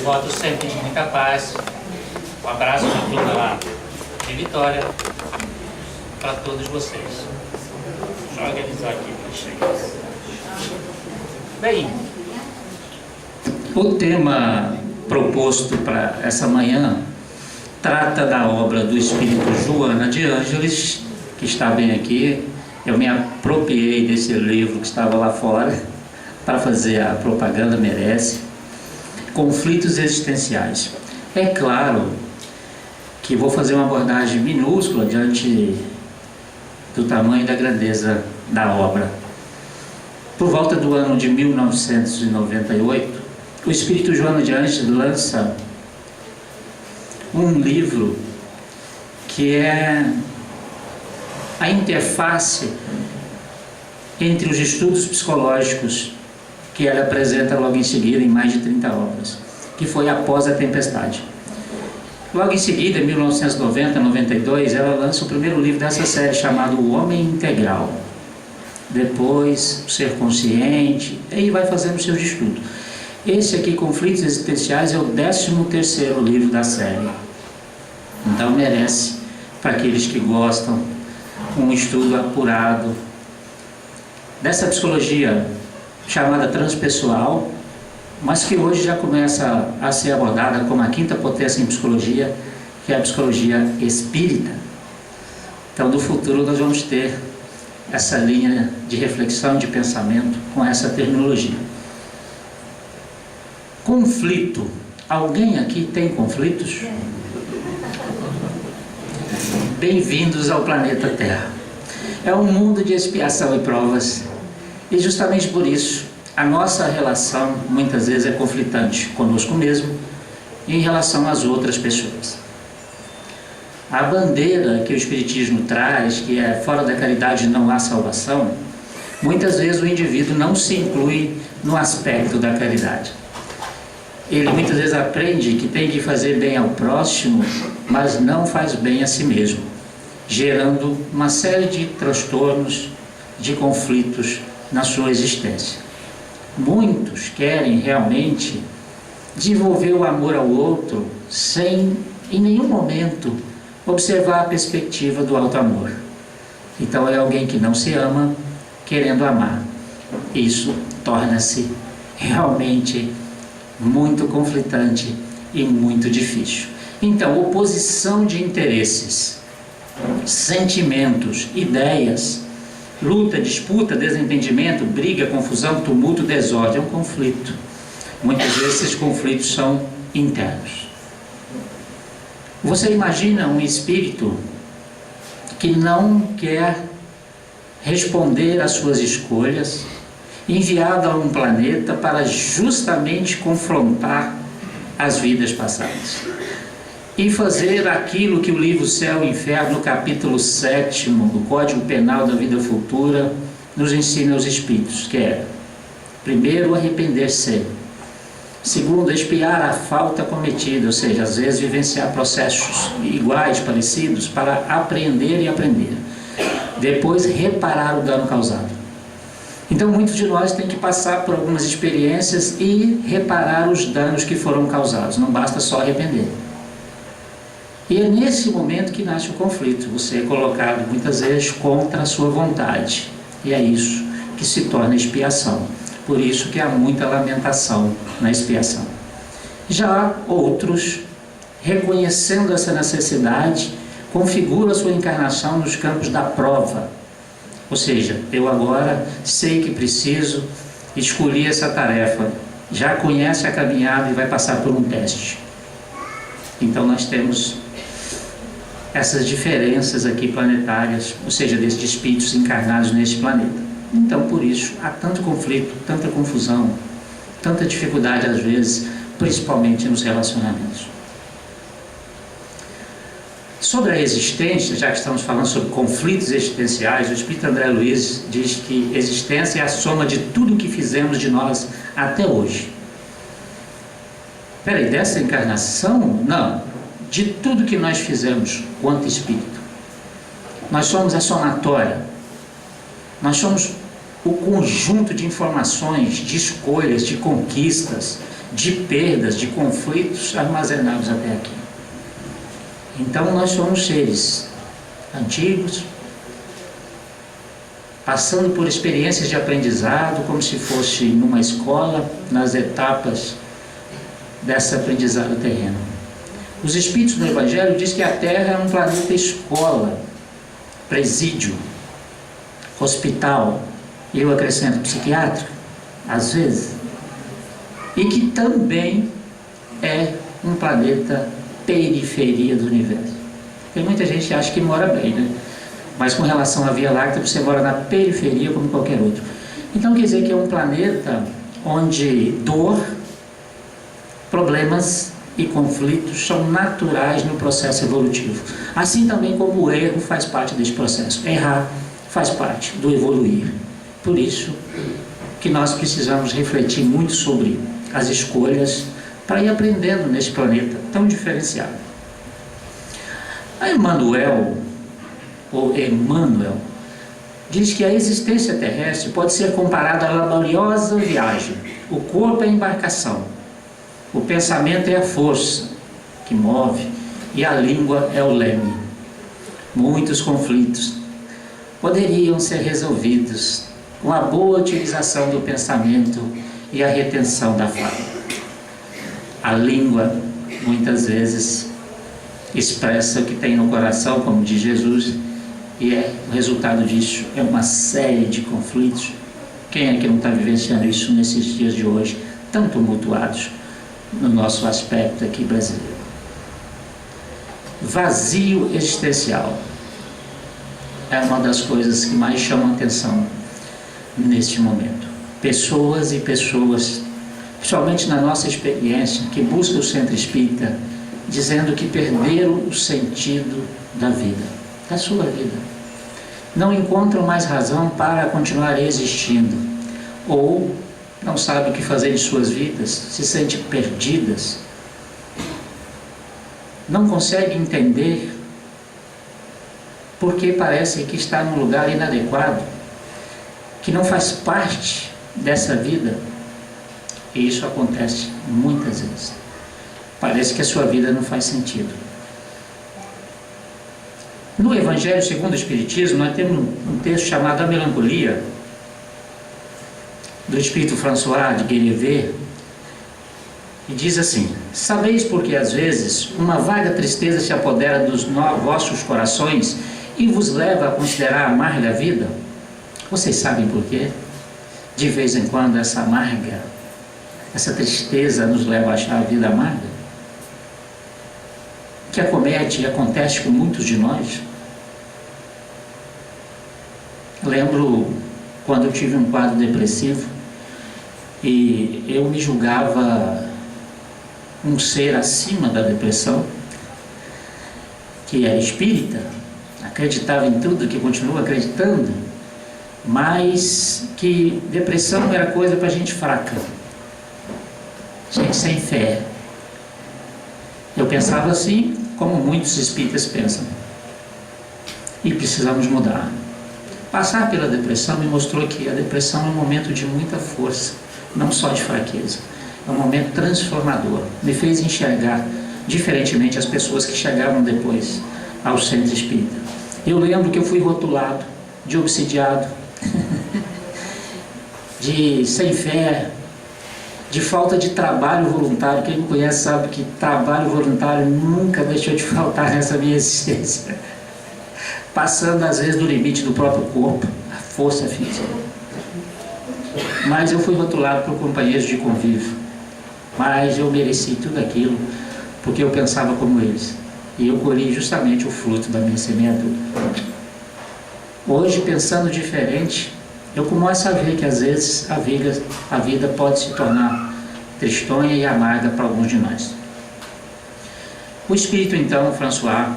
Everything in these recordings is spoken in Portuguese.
votos sempre de muita paz. Um abraço da turma lá de Vitória para todos vocês. Deixa eu organizar aqui para vocês. Bem, o tema proposto para essa manhã trata da obra do espírito Joana de Ângeles, que está bem aqui. Eu me apropriei desse livro que estava lá fora para fazer a propaganda, merece. Conflitos existenciais. É claro que vou fazer uma abordagem minúscula diante do tamanho e da grandeza da obra. Por volta do ano de 1998, o espírito Joana de Ângeles lança um livro que é a interface entre os estudos psicológicos que ela apresenta logo em seguida em mais de 30 obras, que foi Após a Tempestade. Logo em seguida, em 1990-92, ela lança o primeiro livro dessa série chamado O Homem Integral. Depois, O Ser Consciente, e aí vai fazendo seus estudos. Esse aqui, Conflitos Existenciais, é o 13º livro da série. Então merece, para aqueles que gostam, um estudo apurado dessa psicologia chamada transpessoal, mas que hoje já começa a ser abordada como a quinta potência em psicologia, que é a psicologia espírita. Então, no futuro, nós vamos ter essa linha de reflexão, de pensamento com essa terminologia. Conflito. Alguém aqui tem conflitos? Bem-vindos ao planeta Terra. É um mundo de expiação e provas, e justamente por isso a nossa relação muitas vezes é conflitante conosco mesmo e em relação às outras pessoas. A bandeira que o Espiritismo traz, que é fora da caridade não há salvação, muitas vezes o indivíduo não se inclui no aspecto da caridade. Ele muitas vezes aprende que tem que fazer bem ao próximo, mas não faz bem a si mesmo, gerando uma série de transtornos, de conflitos na sua existência. Muitos querem realmente desenvolver o amor ao outro sem, em nenhum momento, observar a perspectiva do alto amor. Então é alguém que não se ama, querendo amar. Isso torna-se realmente muito conflitante e muito difícil. Então, oposição de interesses, sentimentos, ideias, luta, disputa, desentendimento, briga, confusão, tumulto, desordem, é um conflito. Muitas vezes esses conflitos são internos. Você imagina um espírito que não quer responder às suas escolhas, enviado a um planeta para justamente confrontar as vidas passadas e fazer aquilo que o livro Céu e Inferno, no capítulo 7 do Código Penal da Vida Futura, nos ensina aos espíritos, que é, primeiro, arrepender-se, segundo, expiar a falta cometida, ou seja, às vezes vivenciar processos iguais, parecidos, para apreender e aprender, depois reparar o dano causado. Então muitos de nós têm que passar por algumas experiências e reparar os danos que foram causados, não basta só arrepender. E é nesse momento que nasce o conflito, você é colocado muitas vezes contra a sua vontade, e é isso que se torna expiação. Por isso que há muita lamentação na expiação. Já outros, reconhecendo essa necessidade, configuram a sua encarnação nos campos da prova. Ou seja, eu agora sei que preciso, escolhi essa tarefa, já conhece a caminhada e vai passar por um teste. Então nós temos essas diferenças aqui planetárias, ou seja, desses espíritos encarnados neste planeta. Então, por isso, há tanto conflito, tanta confusão, tanta dificuldade às vezes, principalmente nos relacionamentos. Sobre a existência, já que estamos falando sobre conflitos existenciais, o espírito André Luiz diz que existência é a soma de tudo que fizemos de nós até hoje. Peraí, dessa encarnação? Não. De tudo que nós fizemos quanto espírito. Nós somos a somatória. Nós somos o conjunto de informações, de escolhas, de conquistas, de perdas, de conflitos armazenados até aqui. Então nós somos seres antigos, passando por experiências de aprendizado, como se fosse numa escola, nas etapas desse aprendizado terreno. Os Espíritos do Evangelho dizem que a Terra é um planeta escola, presídio, hospital, eu acrescento psiquiátrico, às vezes, e que também é um planeta periferia do universo. Tem muita gente que acha que mora bem, né? Mas com relação à Via Láctea, você mora na periferia como qualquer outro. Então quer dizer que é um planeta onde dor, problemas e conflitos são naturais no processo evolutivo. Assim também como o erro faz parte desse processo. Errar faz parte do evoluir. Por isso que nós precisamos refletir muito sobre as escolhas para ir aprendendo nesse planeta tão diferenciado. A Emmanuel diz que a existência terrestre pode ser comparada à laboriosa viagem. O corpo é a embarcação, o pensamento é a força que move e a língua é o leme. Muitos conflitos poderiam ser resolvidos com a boa utilização do pensamento e a retenção da fala. A língua, muitas vezes, expressa o que tem no coração, como diz Jesus, e o resultado disso é uma série de conflitos. Quem é que não está vivenciando isso nesses dias de hoje, tão tumultuados no nosso aspecto aqui brasileiro? Vazio existencial é uma das coisas que mais chamam a atenção neste momento. Pessoas e pessoas, principalmente na nossa experiência, que buscam o centro espírita, dizendo que perderam o sentido da vida, da sua vida. Não encontram mais razão para continuar existindo, ou não sabem o que fazer em suas vidas, se sentem perdidas, não conseguem entender porque parece que está num lugar inadequado, que não faz parte dessa vida. E isso acontece muitas vezes. Parece que a sua vida não faz sentido. No Evangelho segundo o Espiritismo, nós temos um texto chamado A Melancolia, do Espírito François de Guénéver, e diz assim: sabeis porque às vezes uma vaga tristeza se apodera dos vossos corações e vos leva a considerar amarga a vida? Vocês sabem por quê? De vez em quando essa tristeza nos leva a achar a vida amarga, que acomete e acontece com muitos de nós. Lembro quando eu tive um quadro depressivo e eu me julgava um ser acima da depressão, que era espírita, acreditava em tudo, que continua acreditando, mas que depressão era coisa para gente fraca, gente sem fé. Eu pensava assim, como muitos espíritas pensam, e precisamos mudar. Passar pela depressão me mostrou que a depressão é um momento de muita força, não só de fraqueza, é um momento transformador. Me fez enxergar diferentemente as pessoas que chegaram depois ao centro espírita. Eu lembro que eu fui rotulado de obsidiado, de sem fé, de falta de trabalho voluntário. Quem me conhece sabe que trabalho voluntário nunca deixou de faltar nessa minha existência. Passando às vezes do limite do próprio corpo, a força física. Mas eu fui rotulado por companheiros de convívio. Mas eu mereci tudo aquilo porque eu pensava como eles. E eu colhi justamente o fruto da minha semeadura. Hoje, pensando diferente, eu começo a ver que às vezes a vida pode se tornar tristonha e amarga para alguns de nós. O Espírito, então, François,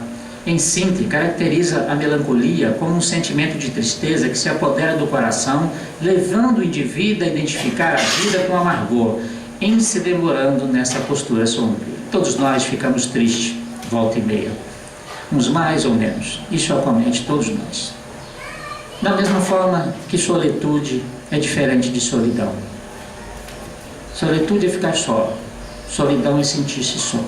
em síntese, caracteriza a melancolia como um sentimento de tristeza que se apodera do coração, levando o indivíduo a identificar a vida com amargor, em se demorando nessa postura sombria. Todos nós ficamos tristes, volta e meia, uns mais ou menos. Isso acomete todos nós. Da mesma forma que solitude é diferente de solidão. Solitude é ficar só, Solidão é sentir-se só.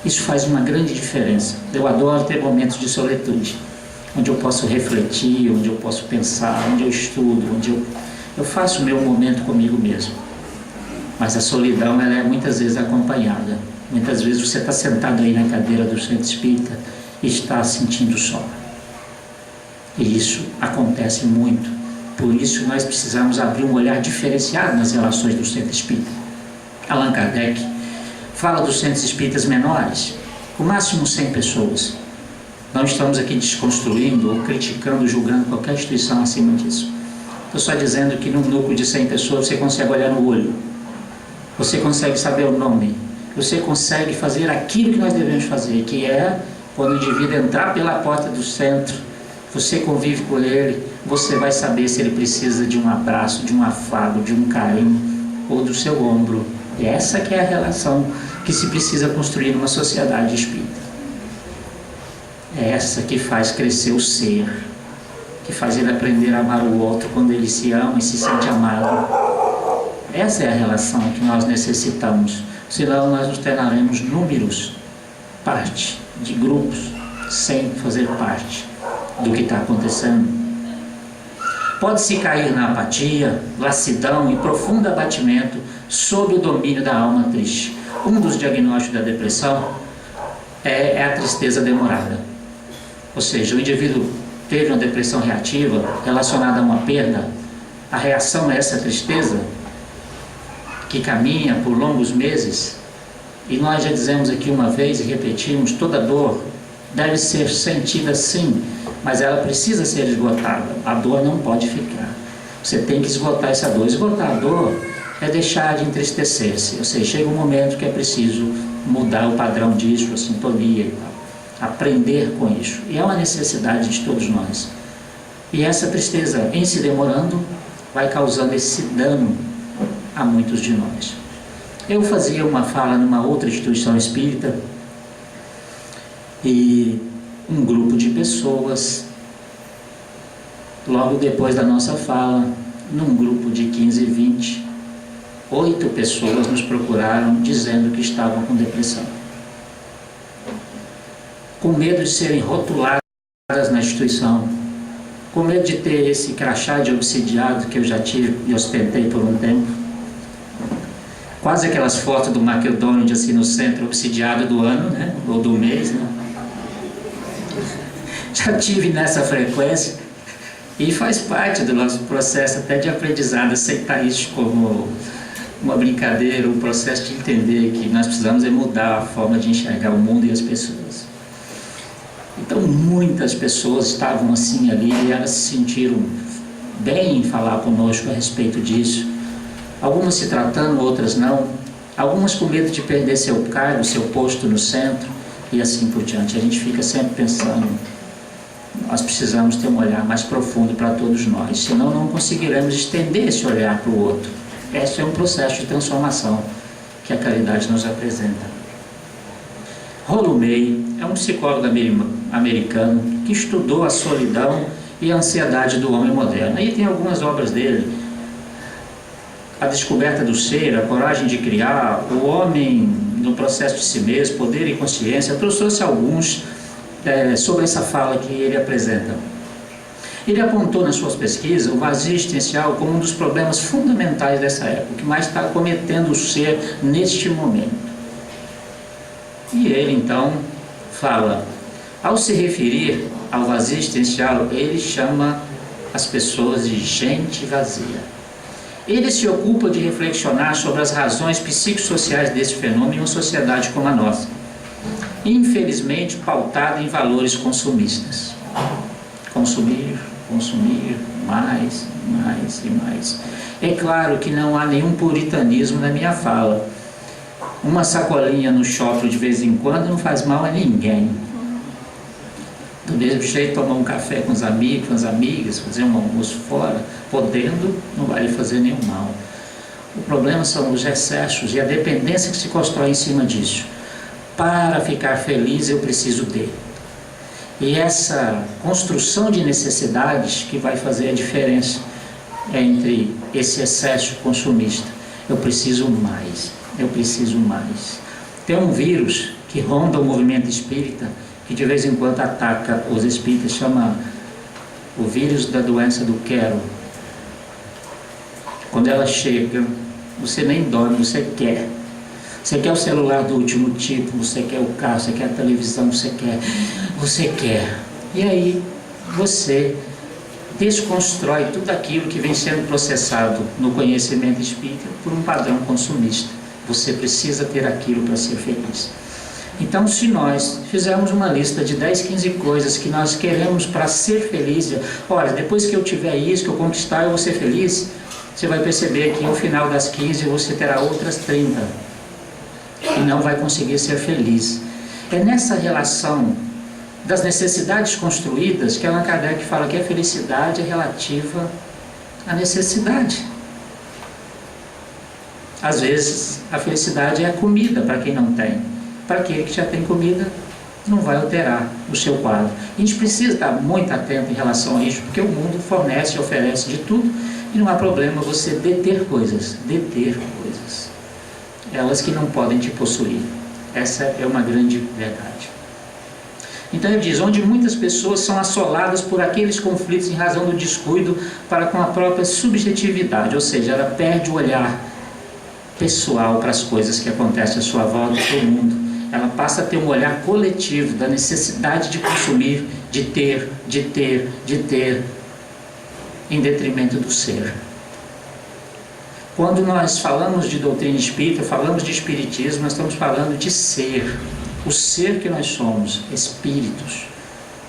Isso faz uma grande diferença. Eu adoro ter momentos de solitude, onde eu posso refletir, onde eu posso pensar, onde eu estudo, onde eu faço o meu momento comigo mesmo. Mas a solidão, ela é muitas vezes acompanhada. Muitas vezes você está sentado aí na cadeira do centro espírita e está sentindo só. E isso acontece muito. Por isso nós precisamos abrir um olhar diferenciado nas relações do centro espírita. Allan Kardec fala dos centros espíritas menores, o máximo 100 pessoas. Não estamos aqui desconstruindo ou criticando, julgando qualquer instituição acima disso. Estou só dizendo que num núcleo de 100 pessoas você consegue olhar no olho, você consegue saber o nome, você consegue fazer aquilo que nós devemos fazer, que é, quando o indivíduo entrar pela porta do centro, você convive com ele, você vai saber se ele precisa de um abraço, de um afago, de um carinho, ou do seu ombro. E essa que é a relação que se precisa construir numa sociedade espírita. É essa que faz crescer o ser, que faz ele aprender a amar o outro quando ele se ama e se sente amado. Essa é a relação que nós necessitamos, senão nós nos tornaremos números, parte de grupos, sem fazer parte do que está acontecendo. Pode-se cair na apatia, lassidão e profundo abatimento sob o domínio da alma triste. Um dos diagnósticos da depressão é a tristeza demorada. Ou seja, o indivíduo teve uma depressão reativa relacionada a uma perda, a reação a essa tristeza, que caminha por longos meses, e nós já dizemos aqui uma vez e repetimos, toda dor deve ser sentida sim, mas ela precisa ser esgotada. A dor não pode ficar. Você tem que esgotar essa dor. Esgotar a dor é deixar de entristecer-se. Ou seja, chega um momento que é preciso mudar o padrão disso, a sintonia e tal. Aprender com isso. E é uma necessidade de todos nós. E essa tristeza, em se demorando, vai causando esse dano a muitos de nós. Eu fazia uma fala numa outra instituição espírita e um grupo de pessoas, logo depois da nossa fala, num grupo de 15, 20, 8 pessoas nos procuraram dizendo que estavam com depressão, com medo de serem rotuladas na instituição, com medo de ter esse crachá de obsidiado que eu já tive e ostentei por um tempo, quase aquelas fotos do McDonald's assim no centro, obsidiado do ano, né? Ou do mês, né? Já tive nessa frequência e faz parte do nosso processo até de aprendizado, aceitar isso como uma brincadeira, um processo de entender que nós precisamos mudar a forma de enxergar o mundo e as pessoas. Então muitas pessoas estavam assim ali e elas se sentiram bem em falar conosco a respeito disso, algumas se tratando, outras não, algumas com medo de perder seu cargo, seu posto no centro e assim por diante. A gente fica sempre pensando, nós precisamos ter um olhar mais profundo para todos nós, senão não conseguiremos estender esse olhar para o outro. Esse é um processo de transformação que a caridade nos apresenta. Rollo May é um psicólogo americano que estudou a solidão e a ansiedade do homem moderno. Aí tem algumas obras dele: A Descoberta do Ser, A Coragem de Criar, O Homem no Processo de Si Mesmo, Poder e Consciência. Eu trouxe alguns sobre essa fala que ele apresenta. Ele apontou nas suas pesquisas o vazio existencial como um dos problemas fundamentais dessa época, que mais está acometendo o ser neste momento. E ele então fala, ao se referir ao vazio existencial, ele chama as pessoas de gente vazia. Ele se ocupa de reflexionar sobre as razões psicossociais desse fenômeno em uma sociedade como a nossa, infelizmente pautada em valores consumistas. Consumir, consumir, mais, mais e mais. É claro que não há nenhum puritanismo na minha fala. Uma sacolinha no shopping de vez em quando não faz mal a ninguém. Do mesmo jeito, tomar um café com os amigos, com as amigas, fazer um almoço fora, podendo, não vai lhe fazer nenhum mal. O problema são os excessos e a dependência que se constrói em cima disso. Para ficar feliz eu preciso de. E essa construção de necessidades que vai fazer a diferença entre esse excesso consumista Eu preciso mais, eu preciso mais. Tem um vírus que ronda o movimento espírita, que de vez em quando ataca os espíritas, chama o vírus da doença do quero. Quando ela chega, você nem dorme, você quer. Você quer o celular do último tipo, você quer o carro, você quer a televisão, você quer. E aí você desconstrói tudo aquilo que vem sendo processado no conhecimento espírita por um padrão consumista. Você precisa ter aquilo para ser feliz. Então, se nós fizermos uma lista de 10, 15 coisas que nós queremos para ser feliz, olha, depois que eu tiver isso, que eu conquistar, eu vou ser feliz, você vai perceber que no final das 15 você terá outras 30 e não vai conseguir ser feliz. É nessa relação das necessidades construídas que Allan Kardec fala que a felicidade é relativa à necessidade. Às vezes a felicidade é a comida para quem não tem. Para aquele que já tem comida, não vai alterar o seu quadro. A gente precisa estar muito atento em relação a isso, porque o mundo fornece e oferece de tudo, e não há problema você deter coisas. Elas que não podem te possuir. Essa é uma grande verdade. Então ele diz, onde muitas pessoas são assoladas por aqueles conflitos em razão do descuido para com a própria subjetividade, ou seja, ela perde o olhar pessoal para as coisas que acontecem à sua volta, para o mundo. Ela passa a ter um olhar coletivo da necessidade de consumir, de ter, em detrimento do ser. Quando nós falamos de doutrina espírita, falamos de espiritismo, nós estamos falando de ser, o ser que nós somos, espíritos.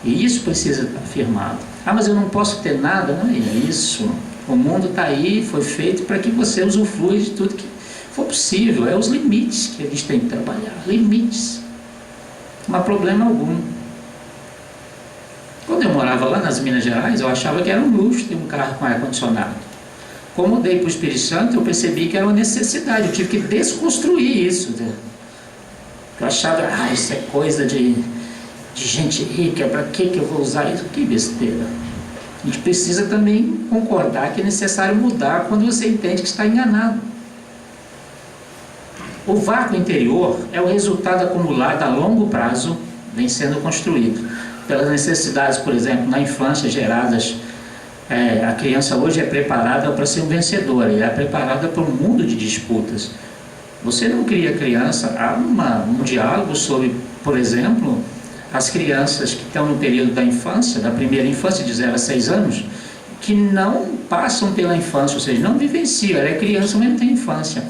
E isso precisa estar afirmado. Ah, mas eu não posso ter nada? Não é isso. O mundo está aí, foi feito para que você usufrua de tudo que for possível. É os limites que a gente tem que trabalhar. Limites. Não há problema algum. Quando eu morava lá nas Minas Gerais, eu achava que era um luxo ter um carro com ar-condicionado. Como mudei para o Espírito Santo, eu percebi que era uma necessidade. Eu tive que desconstruir isso. Eu achava, isso é coisa de gente rica, para que eu vou usar isso? Que besteira. A gente precisa também concordar que é necessário mudar quando você entende que está enganado. O vácuo interior é o resultado acumulado a longo prazo, vem sendo construído pelas necessidades, por exemplo, na infância geradas. A criança hoje é preparada para ser um vencedor, ela é preparada para um mundo de disputas. Você não cria criança, há um diálogo sobre, por exemplo, as crianças que estão no período da infância, da primeira infância, de 0 a 6 anos, que não passam pela infância, ou seja, não vivenciam, ela é criança, mas não tem infância.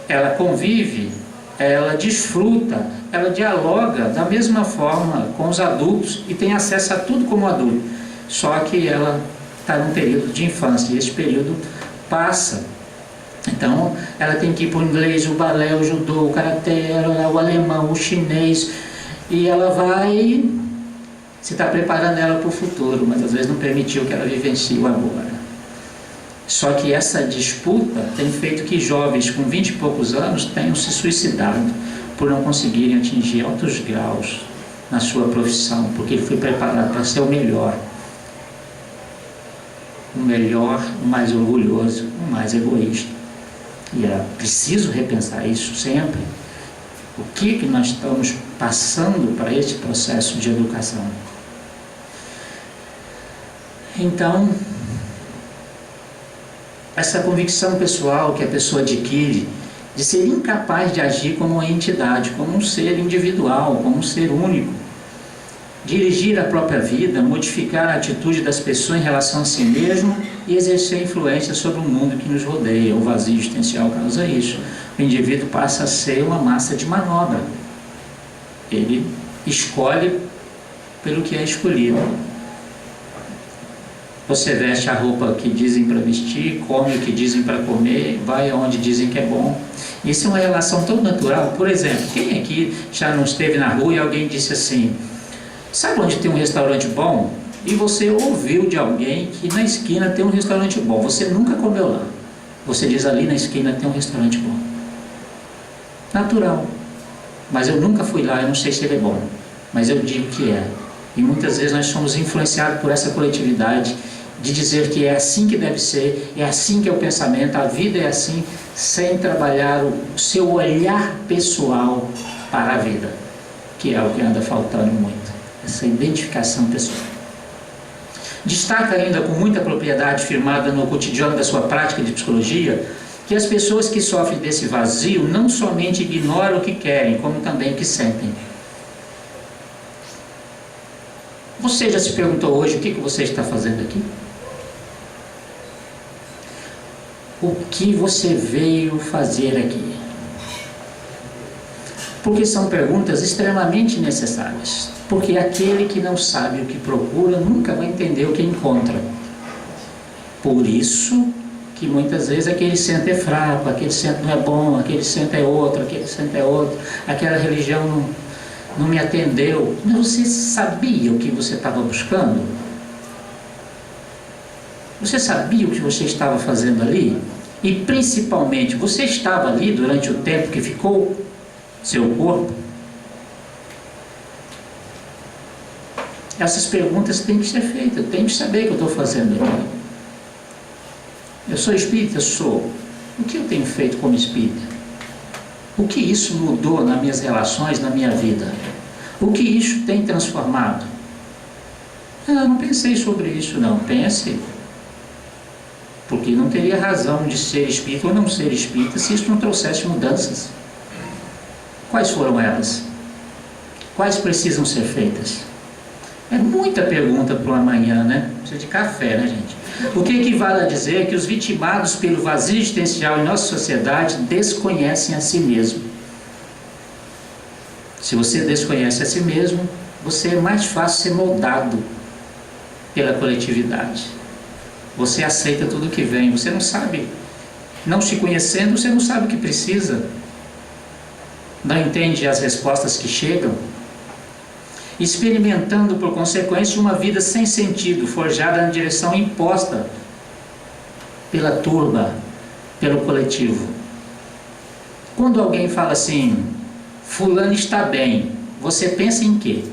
Ela convive, ela desfruta, ela dialoga da mesma forma com os adultos e tem acesso a tudo como adulto, só que ela está num período de infância e esse período passa. Então ela tem que ir para o inglês, o balé, o judô, o karatê, o alemão, o chinês, e ela vai, se está preparando ela para o futuro, mas às vezes não permitiu que ela vivencie o agora. Só que essa disputa tem feito que jovens com 20 e poucos anos tenham se suicidado por não conseguirem atingir altos graus na sua profissão, porque ele foi preparado para ser o melhor, o mais orgulhoso, o mais egoísta. E é preciso repensar isso sempre. O que nós estamos passando para esse processo de educação? Então, essa convicção pessoal que a pessoa adquire de ser incapaz de agir como uma entidade, como um ser individual, como um ser único, dirigir a própria vida, modificar a atitude das pessoas em relação a si mesmo e exercer influência sobre o mundo que nos rodeia. O vazio existencial causa isso. O indivíduo passa a ser uma massa de manobra. Ele escolhe pelo que é escolhido. Você veste a roupa que dizem para vestir, come o que dizem para comer, vai aonde dizem que é bom. Isso é uma relação tão natural. Por exemplo, quem aqui já não esteve na rua e alguém disse assim: sabe onde tem um restaurante bom? E você ouviu de alguém que na esquina tem um restaurante bom. Você nunca comeu lá. Você diz: ali na esquina tem um restaurante bom. Natural. Mas eu nunca fui lá, eu não sei se ele é bom. Mas eu digo que é. E muitas vezes nós somos influenciados por essa coletividade de dizer que é assim que deve ser, é assim que é o pensamento, a vida é assim, sem trabalhar o seu olhar pessoal para a vida, que é o que anda faltando muito, essa identificação pessoal. Destaca ainda com muita propriedade firmada no cotidiano da sua prática de psicologia, que as pessoas que sofrem desse vazio não somente ignoram o que querem, como também o que sentem. Você já se perguntou hoje o que você está fazendo aqui? O que você veio fazer aqui? Porque são perguntas extremamente necessárias. Porque aquele que não sabe o que procura nunca vai entender o que encontra. Por isso que muitas vezes aquele centro é fraco, aquele centro não é bom, aquele centro é outro, aquele centro é outro, aquela religião não me atendeu. Mas você sabia o que você estava buscando? Você sabia o que você estava fazendo ali? E principalmente, você estava ali durante o tempo que ficou seu corpo? Essas perguntas têm que ser feitas. Eu tenho que saber o que eu estou fazendo aqui. Eu sou espírita? Sou. O que eu tenho feito como espírita? O que isso mudou nas minhas relações, na minha vida? O que isso tem transformado? Eu não pensei sobre isso, não. Pense. Porque não teria razão de ser espírita ou não ser espírita se isso não trouxesse mudanças. Quais foram elas? Quais precisam ser feitas? É muita pergunta para uma manhã, né? Precisa de café, né, gente? O que equivale a dizer que os vitimados pelo vazio existencial em nossa sociedade desconhecem a si mesmo. Se você desconhece a si mesmo, você é mais fácil ser moldado pela coletividade. Você aceita tudo que vem, você não sabe. Não se conhecendo, você não sabe o que precisa. Não entende as respostas que chegam. Experimentando, por consequência, uma vida sem sentido, forjada na direção imposta pela turba, pelo coletivo. Quando alguém fala assim, fulano está bem, você pensa em quê?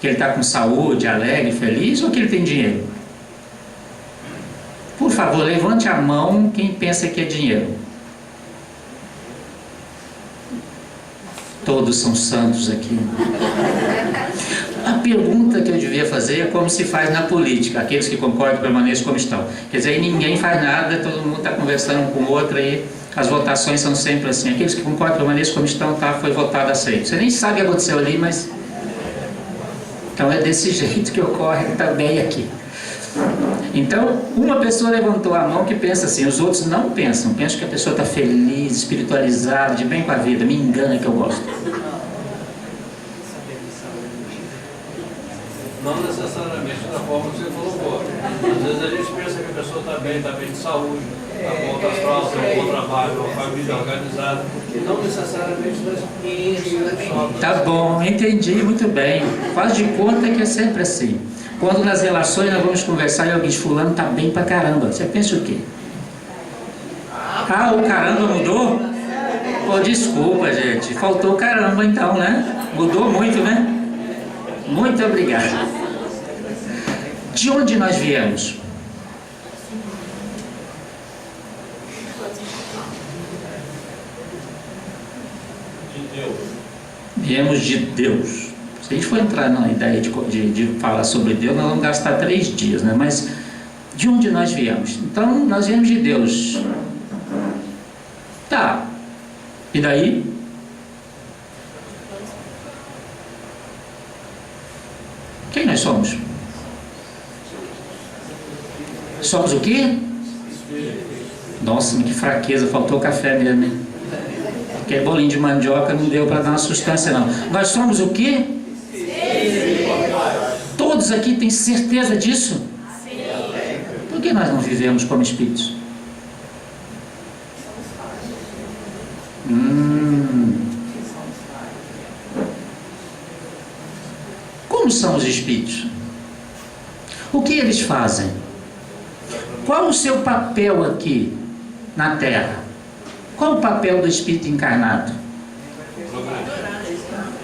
Que ele está com saúde, alegre, feliz, ou que ele tem dinheiro? Por favor, levante a mão quem pensa que é dinheiro. Todos são santos aqui. A pergunta que eu devia fazer é como se faz na política. Aqueles que concordam permaneçam como estão. Quer dizer, aí ninguém faz nada, todo mundo está conversando com o outro aí. As votações são sempre assim. Aqueles que concordam permaneçam como estão, tá, foi votado, aceito. Você nem sabe o que aconteceu ali, mas... Então é desse jeito que ocorre também aqui. Então, uma pessoa levantou a mão que pensa assim, os outros não pensam. Pensam que a pessoa está feliz, espiritualizada, de bem com a vida. Me engana que eu gosto. Não necessariamente da forma que você colocou. Às vezes a gente pensa que a pessoa está bem de saúde, está bom astral, tem um bom trabalho, uma família organizada. Não necessariamente isso. Tá bom, entendi muito bem. Faz de conta que é sempre assim. Quando nas relações nós vamos conversar e alguém diz, fulano tá bem pra caramba. Você pensa o quê? Ah, o caramba mudou? Pô, desculpa, gente. Faltou o caramba então, né? Mudou muito, né? Muito obrigado. De onde nós viemos? De Deus. Viemos de Deus. Se a gente for entrar na ideia de falar sobre Deus, nós vamos gastar 3 dias, né? Mas de onde nós viemos? Então, nós viemos de Deus. Tá. E daí? Quem nós somos? Somos o quê? Nossa, que fraqueza, faltou café mesmo, hein? Aquele bolinho de mandioca não deu para dar uma sustância, não. Nós somos o quê? Todos aqui têm certeza disso? Por que nós não vivemos como espíritos? Como são os espíritos? O que eles fazem? Qual o seu papel aqui na Terra? Qual o papel do espírito encarnado?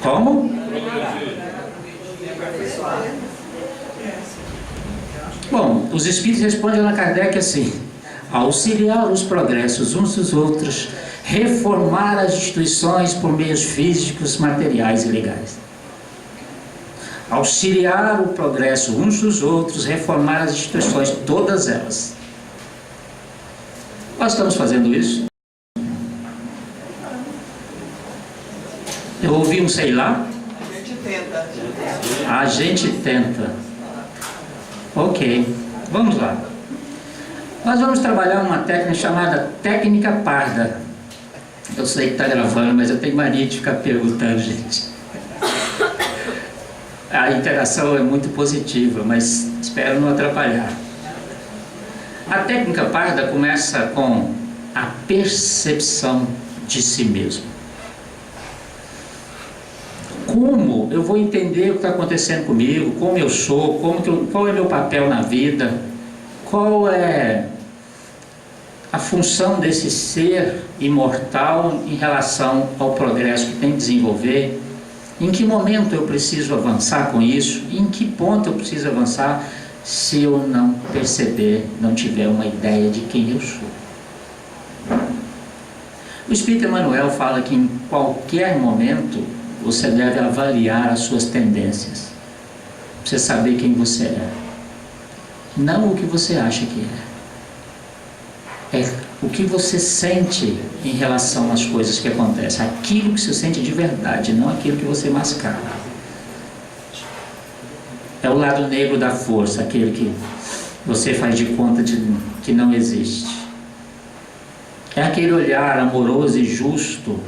Como? Bom, os espíritos respondem a Allan Kardec assim: auxiliar os progressos uns dos outros, reformar as instituições por meios físicos, materiais e legais. Auxiliar o progresso uns dos outros, reformar as instituições, todas elas. Nós estamos fazendo isso? Eu ouvi um sei lá? A gente tenta. A gente tenta. Ok, vamos lá. Nós vamos trabalhar uma técnica chamada técnica parda. Eu sei que está gravando, mas eu tenho mania de ficar perguntando, gente. A interação é muito positiva, mas espero não atrapalhar. A técnica parda começa com a percepção de si mesmo. Como eu vou entender o que está acontecendo comigo, como eu sou, qual é meu papel na vida, qual é a função desse ser imortal em relação ao progresso que tem que desenvolver, em que momento eu preciso avançar com isso, em que ponto eu preciso avançar se eu não perceber, não tiver uma ideia de quem eu sou. O Espírito Emmanuel fala que em qualquer momento você deve avaliar as suas tendências, para você saber quem você é, não o que você acha que é o que você sente em relação às coisas que acontecem, aquilo que você sente de verdade, não aquilo que você mascara. É o lado negro da força, aquele que você faz de conta que não existe. É aquele olhar amoroso e justo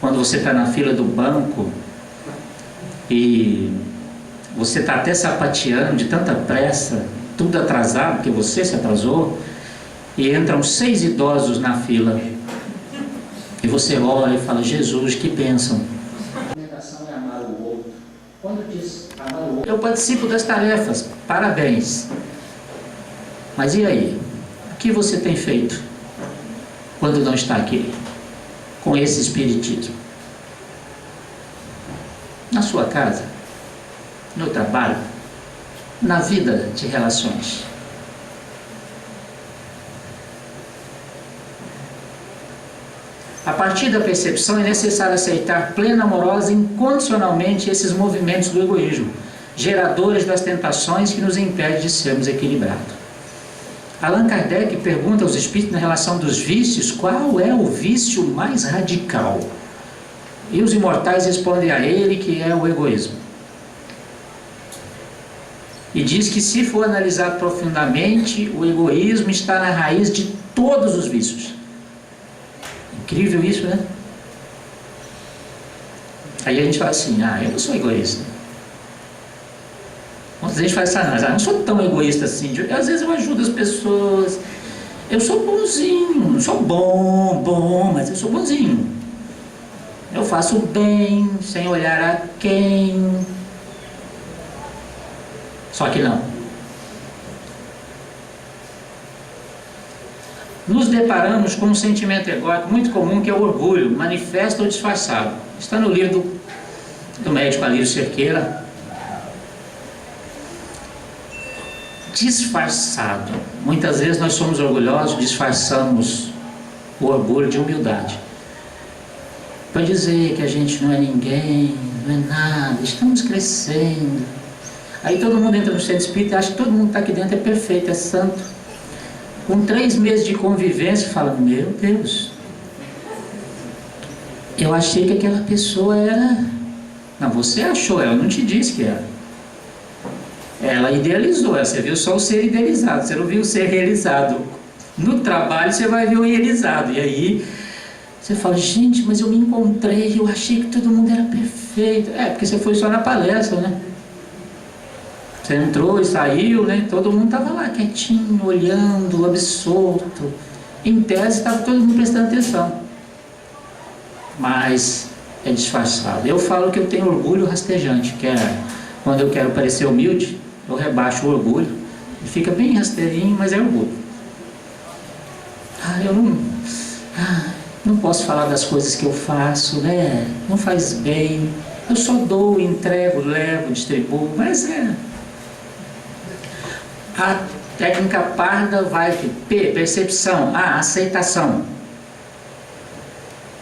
quando você está na fila do banco e você está até sapateando de tanta pressa, tudo atrasado, porque você se atrasou, e entram 6 idosos na fila e você olha e fala: Jesus, que bênção. A recomendação é amar o outro. Quando diz amar o outro, eu participo das tarefas, parabéns. Mas e aí? O que você tem feito quando não está aqui com esse espiritismo? Na sua casa, no trabalho, na vida de relações. A partir da percepção é necessário aceitar plena, amorosa e incondicionalmente esses movimentos do egoísmo, geradores das tentações que nos impedem de sermos equilibrados. Allan Kardec pergunta aos espíritos na relação dos vícios qual é o vício mais radical. E os imortais respondem a ele que é o egoísmo. E diz que, se for analisado profundamente, o egoísmo está na raiz de todos os vícios. Incrível isso, né? Aí a gente fala assim: eu não sou egoísta. Muitas vezes a gente fala assim: eu não sou tão egoísta assim. Às vezes eu ajudo as pessoas. Eu sou bonzinho, não sou bom, mas eu sou bonzinho. Eu faço o bem, sem olhar a quem. Só que não. Nos deparamos com um sentimento egóico muito comum, que é o orgulho, manifesto ou disfarçado. Está no livro do médico Alírio Cerqueira. Disfarçado. Muitas vezes nós somos orgulhosos, disfarçamos o orgulho de humildade, para dizer que a gente não é ninguém, não é nada, estamos crescendo. Aí todo mundo entra no centro espírita e acha que todo mundo que está aqui dentro é perfeito, é santo. Com 3 meses de convivência, fala: meu Deus, eu achei que aquela pessoa era... Não, você achou, ela não te disse que era. Ela idealizou, você viu só o ser idealizado, você não viu o ser realizado. No trabalho você vai ver o realizado, e aí você fala: gente, mas eu me encontrei, eu achei que todo mundo era perfeito. Porque você foi só na palestra, né? Você entrou e saiu, né? Todo mundo estava lá quietinho, olhando, absorto. Em tese estava todo mundo prestando atenção. Mas é disfarçado. Eu falo que eu tenho orgulho rastejante, que é quando eu quero parecer humilde, eu rebaixo o orgulho. Ele fica bem rasteirinho, mas é orgulho. Eu não posso falar das coisas que eu faço, né? Não faz bem. Eu só dou, entrego, levo, distribuo, mas A técnica parda vai P, percepção. A, aceitação.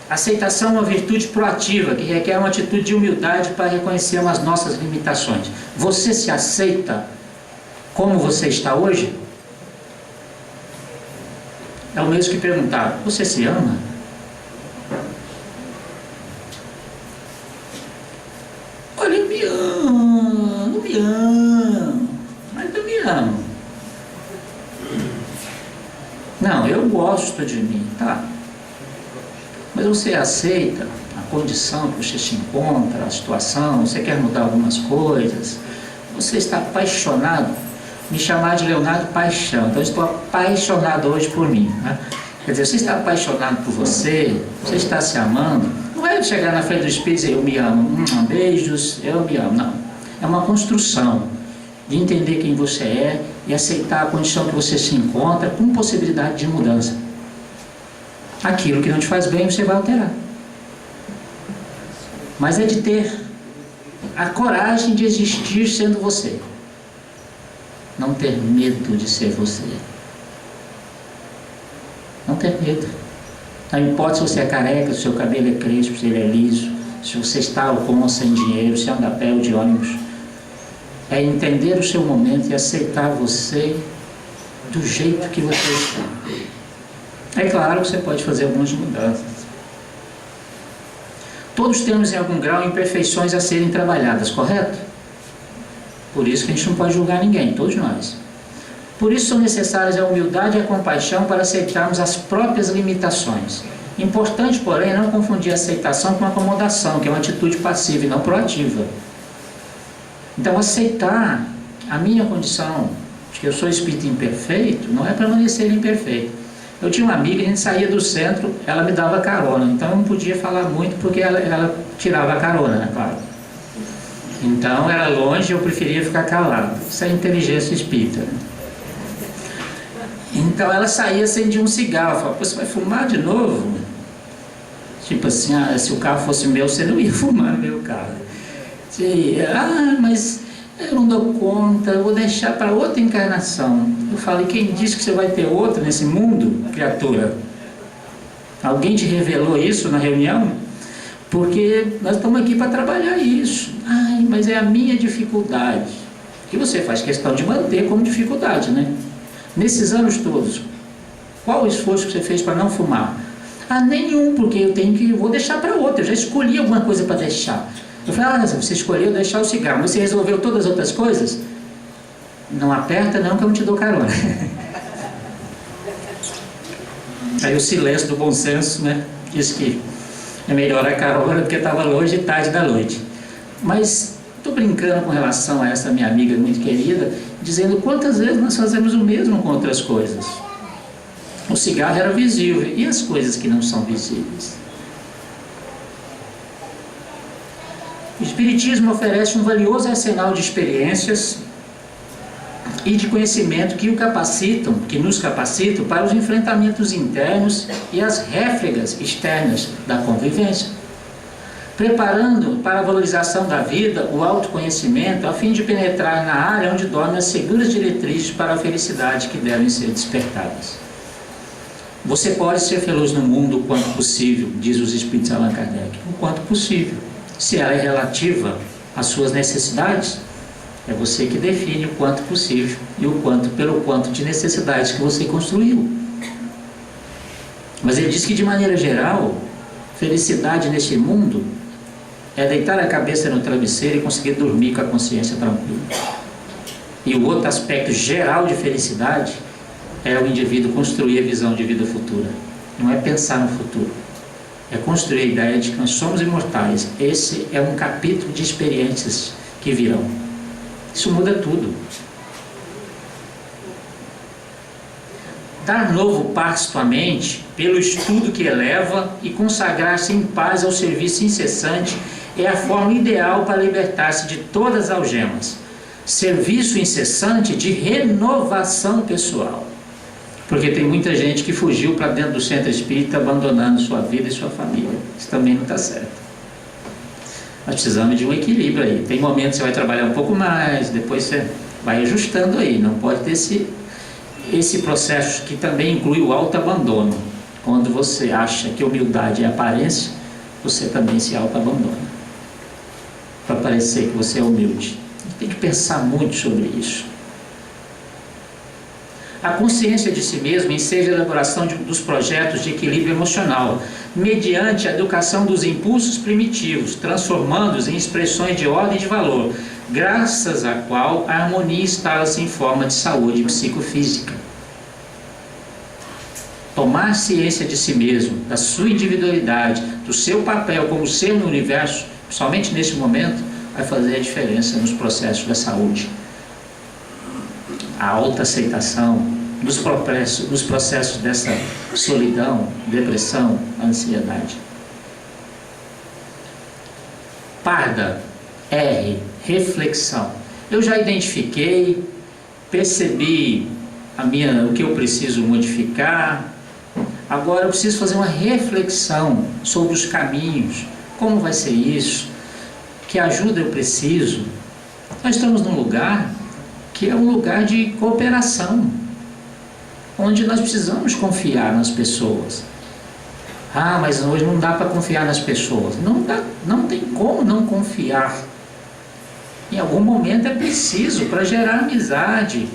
Aceitação é uma virtude proativa, que requer uma atitude de humildade para reconhecer as nossas limitações. Você se aceita como você está hoje? É o mesmo que perguntar, você se ama? Olha, eu me amo, não me amo, mas eu me amo. Não, eu gosto de mim, tá? Mas você aceita a condição que você se encontra, a situação, você quer mudar algumas coisas, você está apaixonado, me chamar de Leonardo Paixão, então eu estou apaixonado hoje por mim, né? Quer dizer, você está apaixonado por você está se amando, não é chegar na frente do espelho e dizer eu me amo, beijos, eu me amo, não. É uma construção de entender quem você é e aceitar a condição que você se encontra com possibilidade de mudança. Aquilo que não te faz bem, você vai alterar. Mas é de ter a coragem de existir sendo você. Não ter medo de ser você. Não ter medo. Não importa se você é careca, se o seu cabelo é crespo, se ele é liso, se você está com ou sem dinheiro, se anda a pé ou de ônibus. É entender o seu momento e aceitar você do jeito que você está. É claro que você pode fazer algumas mudanças. Todos temos em algum grau imperfeições a serem trabalhadas, correto? Por isso que a gente não pode julgar ninguém, todos nós. Por isso são necessárias a humildade e a compaixão para aceitarmos as próprias limitações. Importante, porém, não confundir a aceitação com acomodação, que é uma atitude passiva e não proativa. Então, aceitar a minha condição, de que eu sou espírito imperfeito, não é permanecer imperfeito. Eu tinha uma amiga, a gente saía do centro, ela me dava carona, então eu não podia falar muito porque ela tirava a carona, né, claro. Então era longe, eu preferia ficar calado. Isso é inteligência espírita, né? Então ela saía, acendia um cigarro, falava, você vai fumar de novo? Tipo assim, se o carro fosse meu, você não ia fumar no meu carro. Mas eu não dou conta, eu vou deixar para outra encarnação. Eu falei, quem disse que você vai ter outra nesse mundo, criatura? Alguém te revelou isso na reunião? Porque nós estamos aqui para trabalhar isso. Mas é a minha dificuldade. Que você faz questão de manter como dificuldade, né? Nesses anos todos, qual o esforço que você fez para não fumar? Nenhum, porque eu vou deixar para outra. Eu já escolhi alguma coisa para deixar. Eu falei, você escolheu deixar o cigarro, mas você resolveu todas as outras coisas? Não aperta não que eu não te dou carona. Aí o silêncio do bom senso, né, diz que é melhor a carona porque estava longe de tarde da noite. Mas estou brincando com relação a essa minha amiga muito querida, dizendo quantas vezes nós fazemos o mesmo com outras coisas. O cigarro era visível, e as coisas que não são visíveis? O Espiritismo oferece um valioso arsenal de experiências e de conhecimento que nos capacitam para os enfrentamentos internos e as réflegas externas da convivência, preparando para a valorização da vida o autoconhecimento a fim de penetrar na área onde dormem as seguras diretrizes para a felicidade que devem ser despertadas. Você pode ser feliz no mundo o quanto possível, diz os Espíritos Allan Kardec, o quanto possível. Se ela é relativa às suas necessidades, é você que define o quanto possível e pelo quanto de necessidades que você construiu. Mas ele diz que, de maneira geral, felicidade neste mundo é deitar a cabeça no travesseiro e conseguir dormir com a consciência tranquila. E o outro aspecto geral de felicidade é o indivíduo construir a visão de vida futura. Não é pensar no futuro. É construir a ideia de que nós somos imortais. Esse é um capítulo de experiências que virão. Isso muda tudo. Dar novo pasto à mente, pelo estudo que eleva, e consagrar-se em paz ao serviço incessante, é a forma ideal para libertar-se de todas as algemas. Serviço incessante de renovação pessoal. Porque tem muita gente que fugiu para dentro do centro espírita, abandonando sua vida e sua família. Isso também não está certo. Nós precisamos de um equilíbrio aí. Tem momentos que você vai trabalhar um pouco mais, depois você Vai ajustando aí, não pode ter esse processo que também inclui o autoabandono. Quando você acha que humildade é aparência, você também se autoabandona para parecer que você é humilde. Tem que pensar muito sobre isso. A consciência de si mesmo enseja a elaboração dos projetos de equilíbrio emocional, mediante a educação dos impulsos primitivos, transformando-os em expressões de ordem e de valor, graças à qual a harmonia instala-se em forma de saúde psicofísica. Tomar ciência de si mesmo, da sua individualidade, do seu papel como ser no universo, somente nesse momento, vai fazer a diferença nos processos da saúde. A autoaceitação, nos processos dessa solidão, depressão, ansiedade. Parda, R, reflexão. Eu já identifiquei, percebi o que eu preciso modificar. Agora eu preciso fazer uma reflexão sobre os caminhos, como vai ser isso, que ajuda eu preciso. Nós estamos num lugar que é um lugar de cooperação, onde nós precisamos confiar nas pessoas. Ah, mas hoje não dá para confiar nas pessoas. Não dá, não tem como não confiar. Em algum momento é preciso para gerar amizade,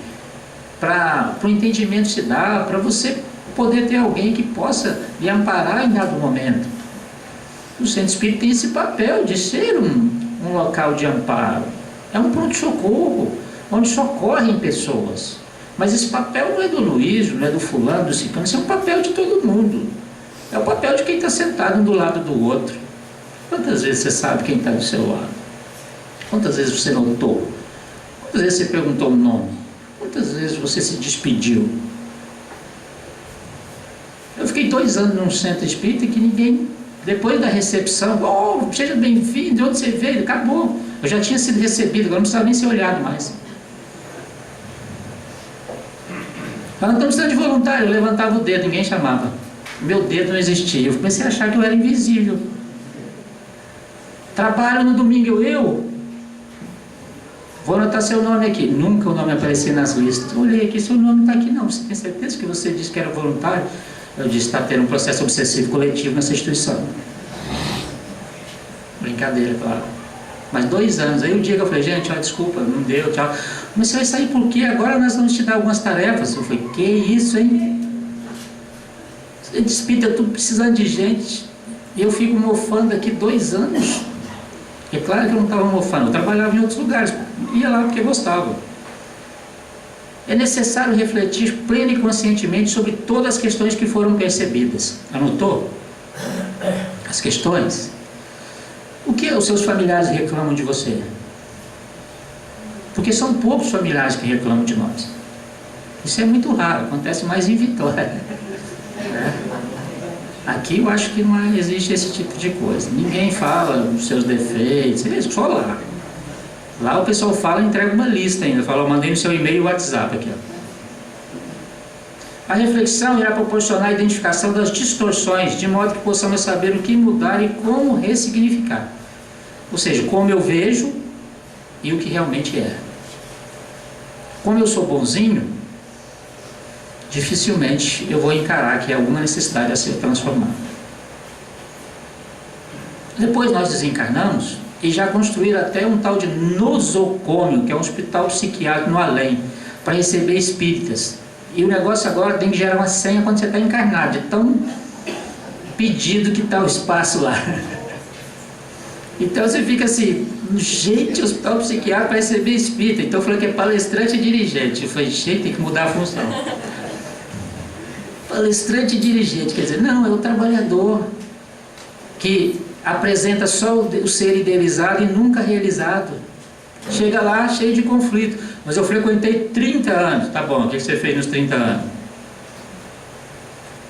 para o entendimento se dar, para você poder ter alguém que possa lhe amparar em dado momento. O centro espírita tem esse papel de ser um local de amparo. É um pronto-socorro, onde socorrem pessoas. Mas esse papel não é do Luiz, não é do fulano, do ciclano, isso é um papel de todo mundo. É o papel de quem está sentado um do lado do outro. Quantas vezes você sabe quem está do seu lado? Quantas vezes você notou? Quantas vezes você perguntou o nome? Quantas vezes você se despediu? Eu fiquei 2 anos num centro espírita que ninguém, depois da recepção, oh, seja bem-vindo, de onde você veio? Acabou. Eu já tinha sido recebido, agora não precisava nem ser olhado mais. Nós não estamos precisando de voluntário, eu levantava o dedo, ninguém chamava. Meu dedo não existia, eu comecei a achar que eu era invisível. Trabalho no domingo, eu vou anotar seu nome aqui. Nunca o nome aparecia nas listas. Eu olhei aqui, seu nome não está aqui não. Você tem certeza que você disse que era voluntário? Eu disse, está tendo um processo obsessivo coletivo nessa instituição. Brincadeira, claro. Mas 2 anos, aí o dia que eu falei, gente, ó, desculpa, não deu, tchau. Mas você vai sair por quê? Agora nós vamos te dar algumas tarefas. Eu falei, que isso, hein? Você despida tudo precisando de gente. E eu fico mofando aqui 2 anos. É claro que eu não estava mofando, eu trabalhava em outros lugares, ia lá porque gostava. É necessário refletir pleno e conscientemente sobre todas as questões que foram percebidas. Anotou? As questões? O que os seus familiares reclamam de você? Porque são poucos familiares que reclamam de nós. Isso é muito raro, acontece mais em Vitória. Aqui eu acho que não existe esse tipo de coisa. Ninguém fala dos seus defeitos, só lá. Lá o pessoal fala e entrega uma lista ainda. Fala, mandei no seu e-mail e WhatsApp aqui. Ó. A reflexão irá proporcionar a identificação das distorções, de modo que possamos saber o que mudar e como ressignificar. Ou seja, como eu vejo e o que realmente é. Como eu sou bonzinho, dificilmente eu vou encarar que há alguma necessidade a ser transformada. Depois nós desencarnamos e já construíram até um tal de nosocômio, que é um hospital psiquiátrico no além, para receber espíritas. E o negócio agora tem que gerar uma senha quando você está encarnado, de tão pedido que está o espaço lá. Então você fica assim, gente, hospital psiquiátrico para receber espírita. Então eu falei que é palestrante e dirigente. Eu falei, gente, tem que mudar a função. Palestrante e dirigente, quer dizer, não, é o trabalhador que apresenta só o ser idealizado e nunca realizado. Chega lá cheio de conflito. Mas eu frequentei 30 anos. Tá bom, o que você fez nos 30 anos?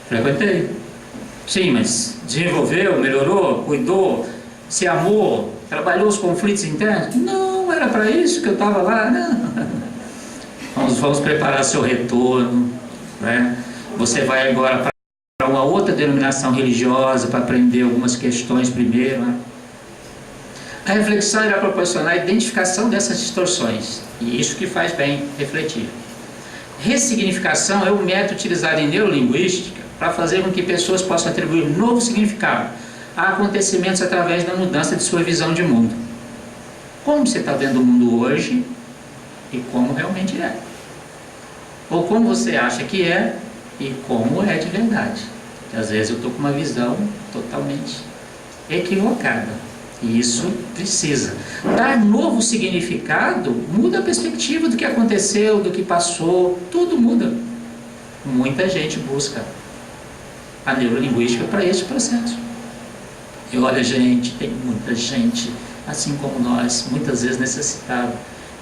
Frequentei. Sim, mas desenvolveu, melhorou, cuidou, se amou, trabalhou os conflitos internos? Não, era para isso que eu estava lá. Não. Vamos preparar seu retorno, né? Você vai agora para uma outra denominação religiosa para aprender algumas questões primeiro, né? A reflexão irá proporcionar a identificação dessas distorções, e isso que faz bem refletir. Ressignificação é o método utilizado em neurolinguística para fazer com que pessoas possam atribuir novo significado a acontecimentos através da mudança de sua visão de mundo. Como você está vendo o mundo hoje e como realmente é. Ou como você acha que é e como é de verdade. Porque às vezes eu estou com uma visão totalmente equivocada. E isso precisa. Dar novo significado muda a perspectiva do que aconteceu, do que passou, tudo muda. Muita gente busca a neurolinguística para esse processo. E olha, gente, tem muita gente, assim como nós, muitas vezes necessitada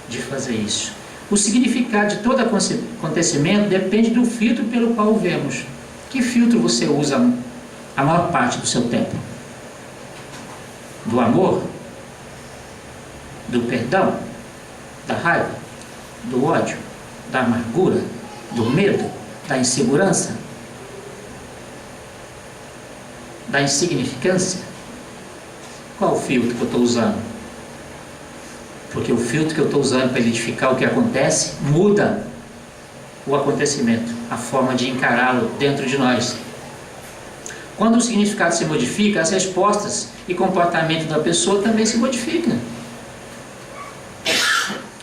de fazer isso. O significado de todo acontecimento depende do filtro pelo qual o vemos. Que filtro você usa a maior parte do seu tempo? Do amor? Do perdão? Da raiva? Do ódio? Da amargura? Do medo? Da insegurança? Da insignificância? Qual o filtro que eu estou usando? Porque o filtro que eu estou usando para identificar o que acontece muda o acontecimento, a forma de encará-lo dentro de nós. Quando o significado se modifica, as respostas e comportamento da pessoa também se modificam.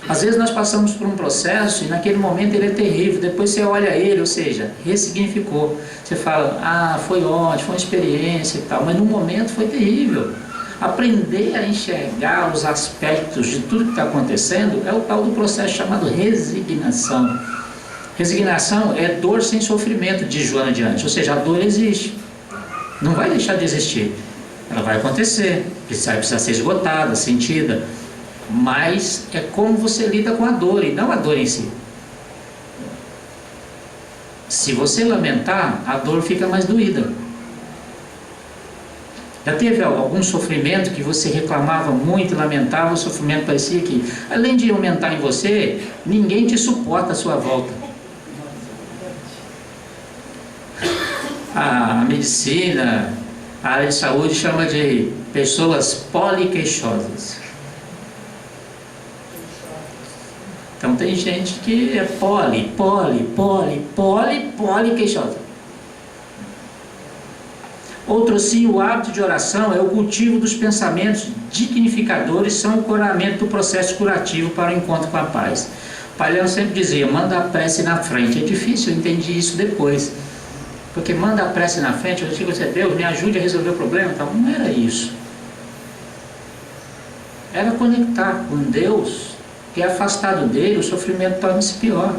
Às vezes nós passamos por um processo e naquele momento ele é terrível, depois você olha ele, ou seja, ressignificou. Você fala, foi ótimo, foi uma experiência e tal, mas no momento foi terrível. Aprender a enxergar os aspectos de tudo que está acontecendo é o tal do processo chamado resignação. Resignação é dor sem sofrimento, diz Joana de Anjos, ou seja, a dor existe. Não vai deixar de existir. Ela vai acontecer, precisa ser esgotada, sentida, mas é como você lida com a dor e não a dor em si. Se você lamentar, a dor fica mais doída. Já teve algum sofrimento que você reclamava muito, lamentava, o sofrimento parecia que, além de aumentar em você, ninguém te suporta à sua volta. A medicina, a área de saúde chama de pessoas poliqueixosas. Então tem gente que é poliqueixosa. Outro sim, o hábito de oração é o cultivo dos pensamentos dignificadores, são o coramento do processo curativo para o encontro com a paz. O Pai Leão sempre dizia, manda a prece na frente. É difícil, eu entendi isso depois. Porque manda a prece na frente, eu digo, Deus, me ajude a resolver o problema. Então, não era isso. Era conectar com Deus, que é afastado dele, o sofrimento torna-se pior.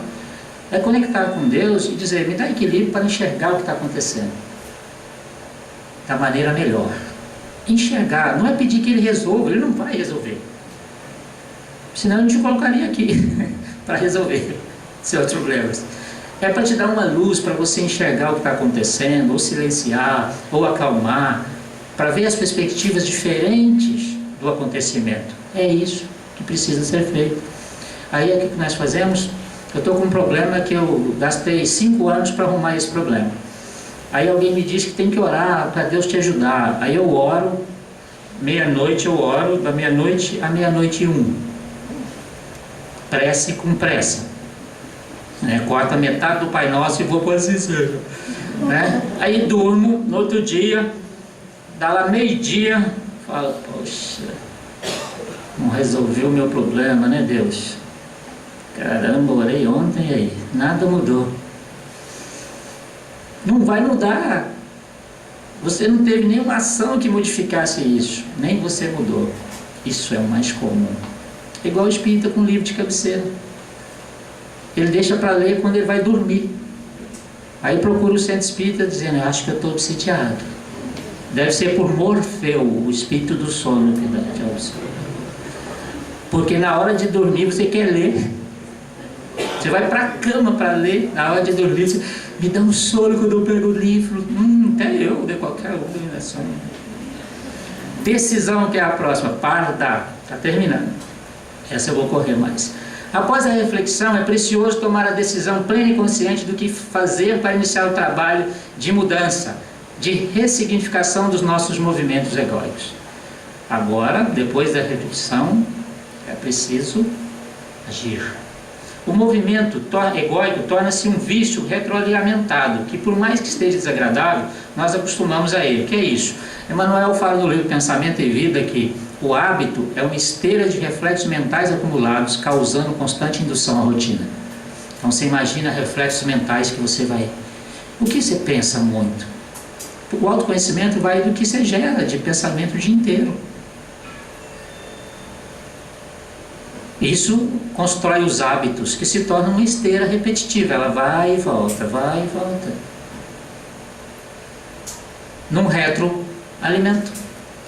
É conectar com Deus e dizer, me dá equilíbrio para enxergar o que está acontecendo da maneira melhor. Enxergar, não é pedir que ele resolva, ele não vai resolver. Senão eu não te colocaria aqui para resolver seus problemas. É para te dar uma luz, para você enxergar o que está acontecendo, ou silenciar, ou acalmar, para ver as perspectivas diferentes do acontecimento. É isso que precisa ser feito. Aí o que nós fazemos? Eu estou com um problema que eu gastei 5 anos para arrumar esse problema. Aí alguém me diz que tem que orar para Deus te ajudar. Aí eu oro, meia-noite eu oro, da meia-noite à 00:01. Prece com pressa. Corta metade do Pai Nosso e vou para a sincera. Aí durmo, no outro dia, dá lá 12:00, falo, poxa, não resolveu o meu problema, né, Deus? Caramba, orei ontem e aí, nada mudou. Não vai mudar. Você não teve nenhuma ação que modificasse isso, nem você mudou. Isso é o mais comum. É igual o espírita com livro de cabeceira. Ele deixa para ler quando ele vai dormir. Aí procura o centro espírita dizendo, eu acho que eu estou obsidiado. Deve ser por Morfeu, o espírito do sono que dá. Porque na hora de dormir você quer ler. Você vai para a cama para ler, na hora de dormir você me dá um sono quando eu pego o livro. Até eu, de qualquer um. Decisão, que é a próxima, está terminando. Essa eu vou correr mais. Após a reflexão, é precioso tomar a decisão plena e consciente do que fazer para iniciar o trabalho de mudança, de ressignificação dos nossos movimentos egóicos. Agora, depois da repetição, é preciso agir. O movimento egóico torna-se um vício retroalimentado, que por mais que esteja desagradável, nós acostumamos a ele. O que é isso? Emmanuel fala no livro Pensamento e Vida que o hábito é uma esteira de reflexos mentais acumulados, causando constante indução à rotina. Então você imagina reflexos mentais que você vai... O que você pensa muito? O autoconhecimento vai do que você gera de pensamento o dia inteiro. Isso constrói os hábitos, que se tornam uma esteira repetitiva. Ela vai e volta, vai e volta. Num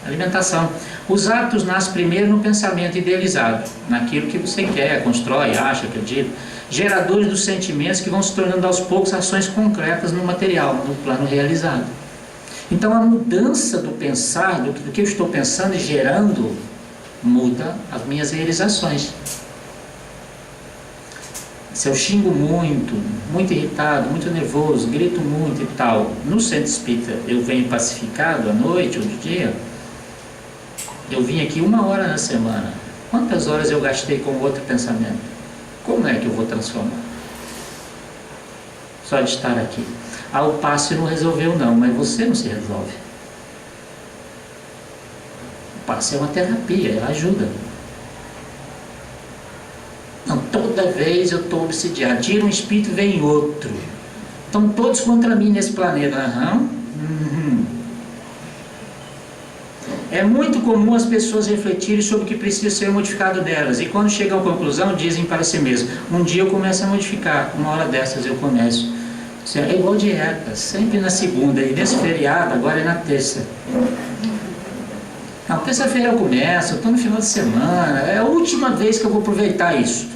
alimentação. Os hábitos nascem primeiro no pensamento idealizado, naquilo que você quer, constrói, acha, acredita. Geradores dos sentimentos que vão se tornando aos poucos ações concretas no material, no plano realizado. Então a mudança do pensar, do que eu estou pensando e gerando, muda as minhas realizações. Se eu xingo muito irritado, muito nervoso, grito muito e tal, no centro espírita eu venho pacificado à noite ou de dia, eu vim aqui 1 hora na semana. Quantas horas eu gastei com outro pensamento? Como é que eu vou transformar? Só de estar aqui. O passe não resolveu não, mas você não se resolve. O passe é uma terapia, ela ajuda. Não, toda vez eu estou obsidiado. Tira um espírito, vem outro. Estão todos contra mim nesse planeta. É muito comum as pessoas refletirem sobre o que precisa ser modificado delas. E quando chegam à conclusão, dizem para si mesmo: um dia eu começo a modificar, 1 hora dessas eu começo. É igual dieta, sempre na segunda. E nesse feriado, agora é na terça. Não, terça-feira eu começo, eu estou no final de semana, é a última vez que eu vou aproveitar isso.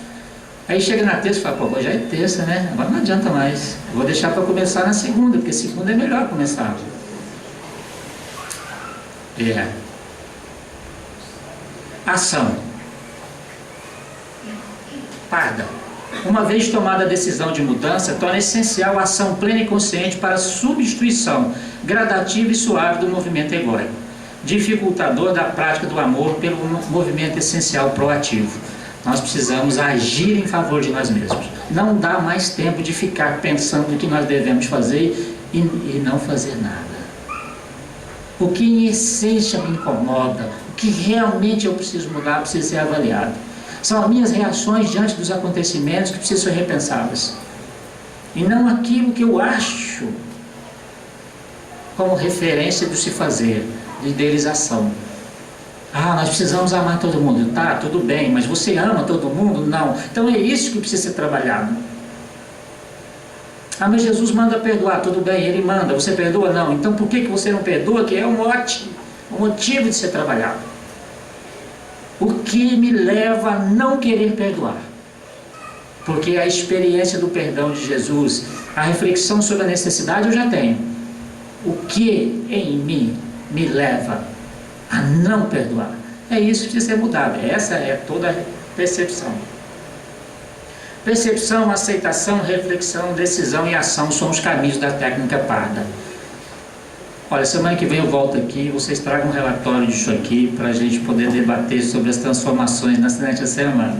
Aí chega na terça e fala: pô, já é terça, né? Agora não adianta mais. Eu vou deixar para começar na segunda, porque segunda é melhor começar. Ação. Parda. Uma vez tomada a decisão de mudança, torna essencial a ação plena e consciente para a substituição gradativa e suave do movimento egóico, dificultador da prática do amor pelo movimento essencial proativo. Nós precisamos agir em favor de nós mesmos. Não dá mais tempo de ficar pensando no que nós devemos fazer e não fazer nada. O que em essência me incomoda, o que realmente eu preciso mudar, precisa ser avaliado. São as minhas reações diante dos acontecimentos que precisam ser repensadas. E não aquilo que eu acho como referência do se fazer, de idealização. Nós precisamos amar todo mundo. Tá, tudo bem, mas você ama todo mundo? Não. Então é isso que precisa ser trabalhado. Mas Jesus manda perdoar, tudo bem, Ele manda, você perdoa? Não. Então por que você não perdoa? Que é um motivo de ser trabalhado. O que me leva a não querer perdoar? Porque a experiência do perdão de Jesus, a reflexão sobre a necessidade eu já tenho. O que em mim me leva a não perdoar? É isso que precisa ser mudado. Essa é toda a percepção. Percepção, aceitação, reflexão, decisão e ação são os caminhos da técnica parda. Olha, semana que vem eu volto aqui, vocês tragam um relatório disso aqui para a gente poder debater sobre as transformações nessa semana.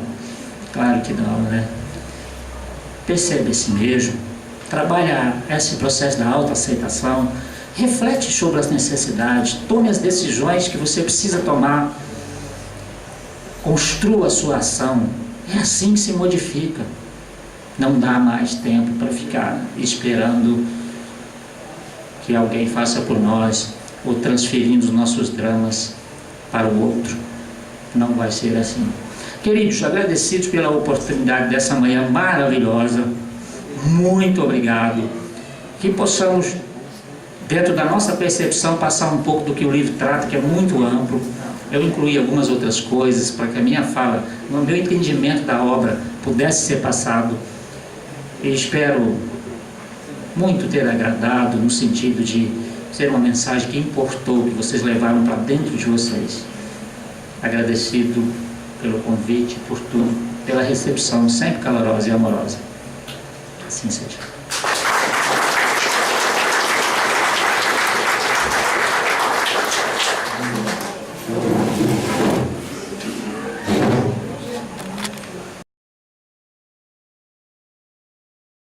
Claro que não, né? Percebe si mesmo, trabalha esse processo da autoaceitação, reflete sobre as necessidades, tome as decisões que você precisa tomar, construa a sua ação. É assim que se modifica. Não dá mais tempo para ficar esperando que alguém faça por nós ou transferindo os nossos dramas para o outro. Não vai ser assim. Queridos, agradecidos pela oportunidade dessa manhã maravilhosa, muito obrigado. Que possamos, dentro da nossa percepção, passar um pouco do que o livro trata, que é muito amplo. Eu incluí algumas outras coisas para que a minha fala, no meu entendimento da obra, pudesse ser passado. E espero muito ter agradado, no sentido de ser uma mensagem que importou, que vocês levaram para dentro de vocês. Agradecido pelo convite, por tudo, pela recepção sempre calorosa e amorosa. Assim seja.